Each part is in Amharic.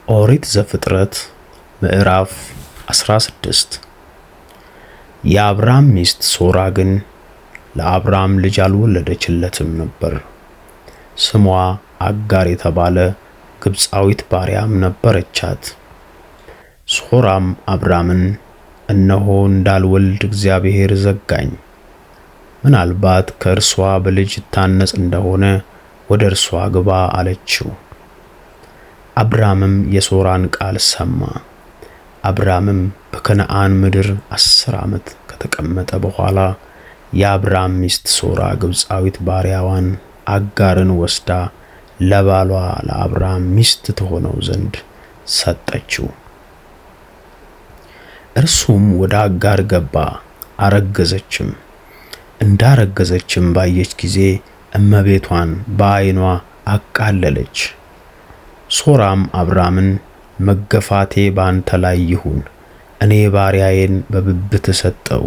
ኦሪት ዘፍጥረት ምዕራፍ 16 የአብራም ሚስት ሶራ ግን ለአብራም ልጅ አልወለደችለትም ነበር። ስሟ አጋር የተባለ ግብፃዊት ባሪያም ነበረቻት። ሶራም አብራምን እነሆ እንዳልወልድ እግዚአብሔር ዘጋኝ፣ ምናልባት ከእርሷ በልጅ ታነጽ እንደሆነ ወደ እርሷ ግባ አለችው። አብራምም የሶራን ቃል ሰማ። አብራምም በከነዓን ምድር 10 ዓመት ከተቀመጠ በኋላ የአብራም ሚስት ሶራ ግብፃዊት ባሪያዋን አጋርን ወስዳ ለባሏ ለአብራም ሚስት ትሆነው ዘንድ ሰጠችው። እርሱም ወደ አጋር ገባ፣ አረገዘችም። እንዳረገዘችም ባየች ጊዜ እመቤቷን በዓይኗ አቃለለች። ሶራም አብራምን መገፋቴ ባንተ ላይ ይሁን፣ እኔ ባሪያዬን በብብት ሰጠው።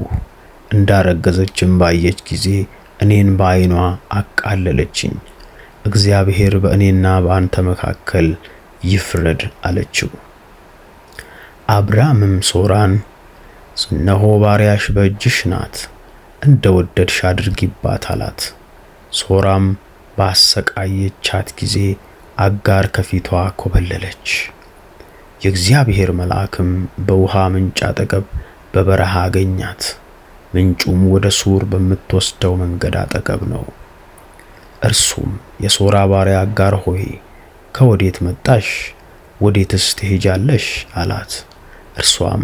እንዳረገዘችም ባየች ጊዜ እኔን በዓይኗ አቃለለችኝ። እግዚአብሔር በእኔና በአንተ መካከል ይፍረድ አለችው። አብራምም ሶራን እነሆ ባሪያሽ በእጅሽ ናት፣ እንደወደድሽ አድርጊባት አላት። ሶራም ባሰቃየቻት ጊዜ አጋር ከፊቷ ኮበለለች። የእግዚአብሔር መልአክም በውሃ ምንጭ አጠገብ በበረሃ አገኛት። ምንጩም ወደ ሱር በምትወስደው መንገድ አጠገብ ነው። እርሱም የሶራ ባሪያ አጋር ሆይ ከወዴት መጣሽ? ወዴትስ ትሄጃለሽ? አላት። እርሷም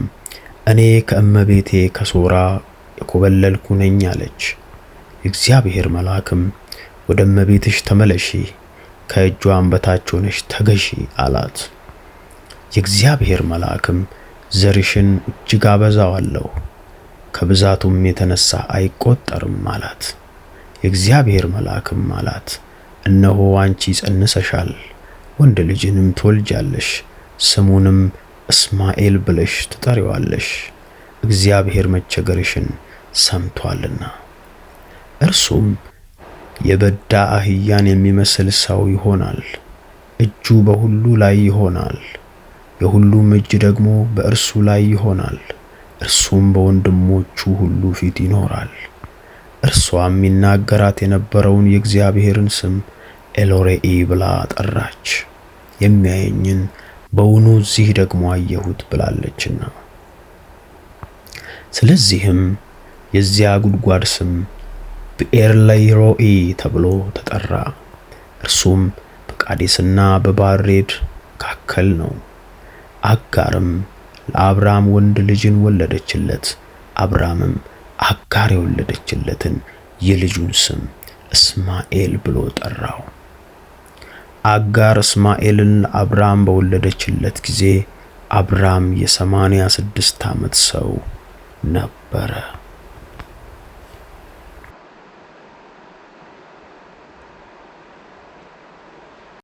እኔ ከእመቤቴ ከሶራ የኮበለልኩ ነኝ አለች። የእግዚአብሔር መልአክም ወደ እመቤትሽ ተመለሺ፣ ከእጇም በታች ሆነሽ ተገዢ አላት። የእግዚአብሔር መልአክም ዘርሽን እጅግ አበዛዋለሁ፣ ከብዛቱም የተነሳ አይቆጠርም አላት። የእግዚአብሔር መልአክም አላት፣ እነሆ አንቺ ጸንሰሻል፣ ወንድ ልጅንም ትወልጃለሽ፣ ስሙንም እስማኤል ብለሽ ትጠሪዋለሽ፣ እግዚአብሔር መቸገርሽን ሰምቷልና። እርሱም የበዳ አህያን የሚመስል ሰው ይሆናል፣ እጁ በሁሉ ላይ ይሆናል፣ የሁሉም እጅ ደግሞ በእርሱ ላይ ይሆናል። እርሱም በወንድሞቹ ሁሉ ፊት ይኖራል። እርሷም ይናገራት የነበረውን የእግዚአብሔርን ስም ኤሎሬኢ ብላ ጠራች፣ የሚያየኝን በውኑ እዚህ ደግሞ አየሁት ብላለችና። ስለዚህም የዚያ ጉድጓድ ስም ብኤርለይሮኢ ተብሎ ተጠራ። እርሱም በቃዴስና በባሬድ መካከል ነው። አጋርም ለአብራም ወንድ ልጅን ወለደችለት። አብራምም አጋር የወለደችለትን የልጁን ስም እስማኤል ብሎ ጠራው። አጋር እስማኤልን ለአብራም በወለደችለት ጊዜ አብራም የ86 ዓመት ሰው ነበረ።